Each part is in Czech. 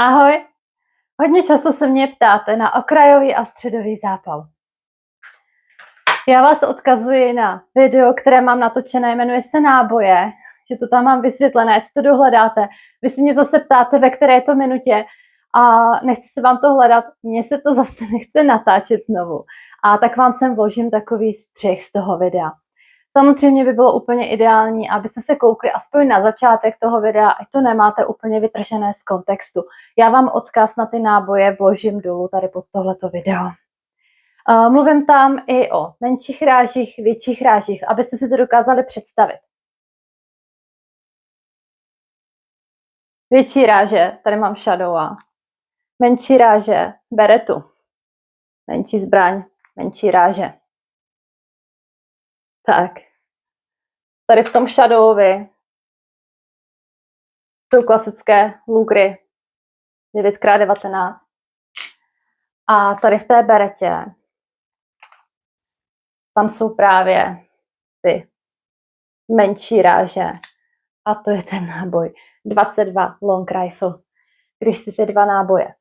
Ahoj! Hodně často se mě ptáte na okrajový a středový zápal. Já vás odkazuji na video, které mám natočené, jmenuje se Náboje, že to tam mám vysvětlené, ať to dohledáte. Vy si mě zase ptáte, ve které je to minutě a nechci se vám to hledat, mně se to zase nechce natáčet znovu. A tak vám sem vložím takový střih z toho videa. Samozřejmě by bylo úplně ideální, abyste se koukli aspoň na začátek toho videa, ať to nemáte úplně vytržené z kontextu. Já vám odkaz na ty náboje vložím dolů tady pod tohleto video. Mluvím tam i o menších rážích, větších rážích, abyste si to dokázali představit. Větší ráže, tady mám Shadowa. Menší ráže, Beretu. Menší zbraň, menší ráže. Tak. Tady v tom Shadowovi jsou klasické lugry 9x19. A tady v té beretě tam jsou právě ty menší ráže. A to je ten náboj 22 long rifle. Když si ty dva náboje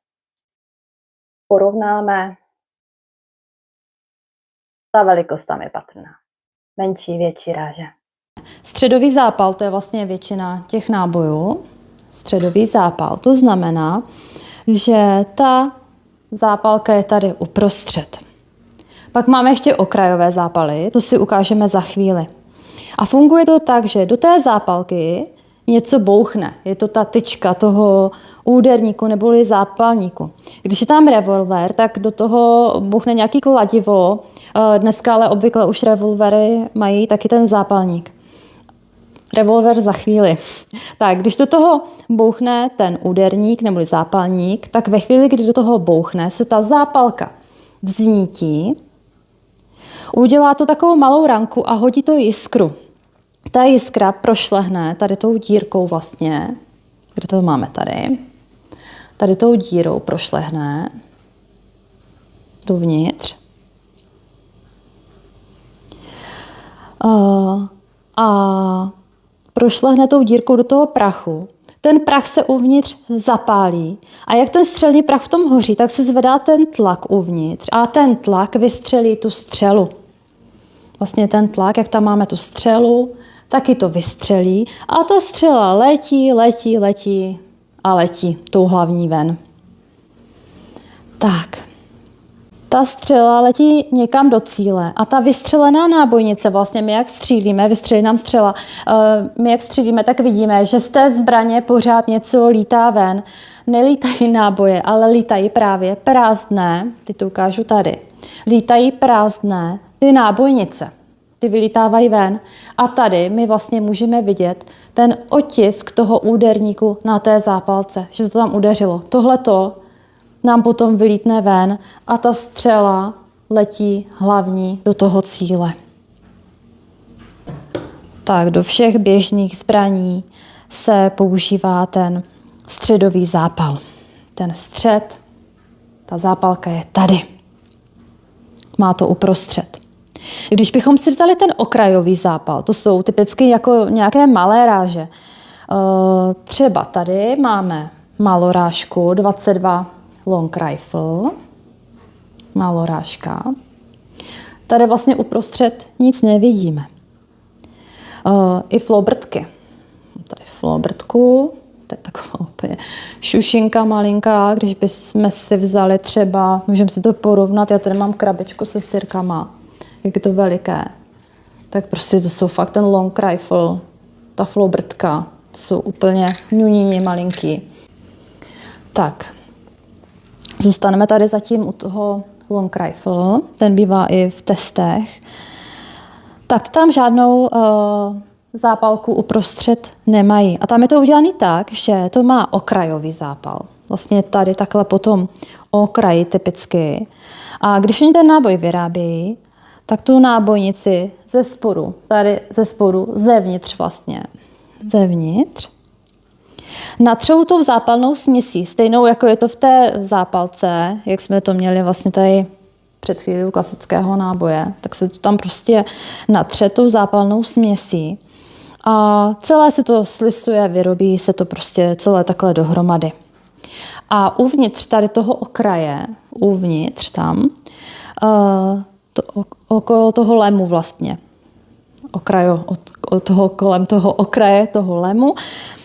porovnáme, ta velikost tam je patrná. Menší, větší ráže. Středový zápal, to je vlastně většina těch nábojů. Středový zápal, to znamená, že ta zápalka je tady uprostřed. Pak máme ještě okrajové zápaly, to si ukážeme za chvíli. A funguje to tak, že do té zápalky něco bouchne. Je to ta tyčka toho úderníku neboli zápalníku. Když je tam revolver, tak do toho bouchne nějaký kladivo. Dneska ale obvykle už revolvery mají taky ten zápalník. Revolver za chvíli. Tak, když do toho bouchne ten úderník neboli zápalník, tak ve chvíli, kdy do toho bouchne, se ta zápalka vznítí, udělá to takovou malou ranku a hodí to jiskru. Ta jiskra prošlehne tady tou dírkou vlastně, kde to máme tady, tady tou dírou prošlehne dovnitř. A prošlehne tou dírkou do toho prachu. Ten prach se uvnitř zapálí a jak ten střelný prach v tom hoří, tak se zvedá ten tlak uvnitř a ten tlak vystřelí tu střelu. Vlastně ten tlak, jak tam máme tu střelu, taky to vystřelí a ta střela letí tou hlavní ven. Tak. Ta střela letí někam do cíle a ta vystřelená nábojnice, vlastně my jak střílíme, vystřelí nám střela, my jak střílíme, tak vidíme, že z té zbraně pořád něco lítá ven. Nelítají náboje, ale lítají právě prázdné, ty to ukážu tady, lítají prázdné ty nábojnice, ty vylítávají ven a tady my vlastně můžeme vidět ten otisk toho úderníku na té zápalce, že to tam udeřilo. Tohleto nám potom vylítne ven a ta střela letí hlavní do toho cíle. Tak do všech běžných zbraní se používá ten středový zápal. Ten střed, ta zápalka je tady. Má to uprostřed. Když bychom si vzali ten okrajový zápal, to jsou typicky jako nějaké malé ráže. Třeba tady máme malorážku 22 long rifle, malorážka. Tady vlastně uprostřed nic nevidíme. I flobrtky. Tady flobrtku, to je taková úplně šušinka malinká, když bychom si vzali třeba, můžeme si to porovnat, já tady mám krabičku se sirkama, jak je to veliké. Tak prostě to jsou fakt ten long rifle, ta flobrtka, to jsou úplně ňuňině malinký. Tak. Zůstaneme tady zatím u toho long rifle, ten bývá i v testech. Tak tam žádnou zápalku uprostřed nemají. A tam je to udělané tak, že to má okrajový zápal. Vlastně tady takhle potom okraji typicky. A když oni ten náboj vyrábějí, tak tu nábojnici ze spodu, tady ze spodu, zevnitř vlastně, zevnitř, natřou tou zápalnou směsí, stejnou jako je to v té zápalce, jak jsme to měli vlastně tady před chvílí u klasického náboje, tak se to tam prostě natře tou zápalnou směsí a celé se to slisuje, vyrobí se to prostě celé takhle dohromady. A uvnitř tady toho okraje, uvnitř tam, okolo toho lemu vlastně, kolem toho okraje toho lemu,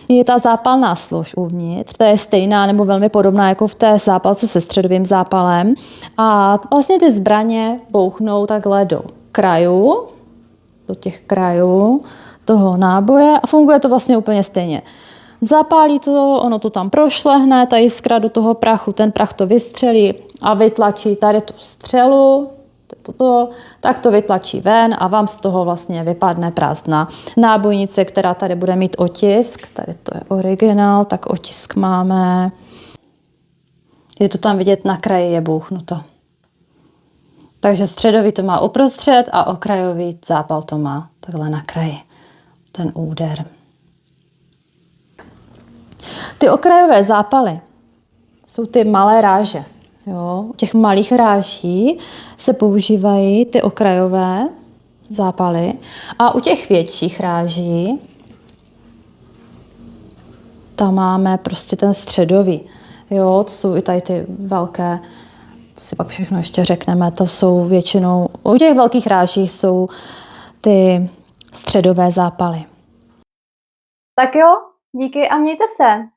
je ta zápalná slož uvnitř, ta je stejná nebo velmi podobná jako v té zápalce se středovým zápalem. A vlastně ty zbraně bouchnou takhle do těch krajů toho náboje a funguje to vlastně úplně stejně. Zapálí to, ono to tam prošlehne, ta jiskra do toho prachu, ten prach to vystřelí a vytlačí tady tu střelu, tak to vytlačí ven a vám z toho vlastně vypadne prázdná nábojnice, která tady bude mít otisk. Tady to je originál, tak otisk máme. Je to tam vidět, na kraji je bouchnuto. Takže středový to má uprostřed a okrajový zápal to má takhle na kraji, ten úder. Ty okrajové zápaly jsou ty malé ráže. Jo? U těch malých ráží se používají ty okrajové zápaly a u těch větších ráží tam máme prostě ten středový. Jo? To jsou i tady ty velké, to si pak všechno ještě řekneme, to jsou většinou, u těch velkých ráží jsou ty středové zápaly. Tak jo, díky a mějte se.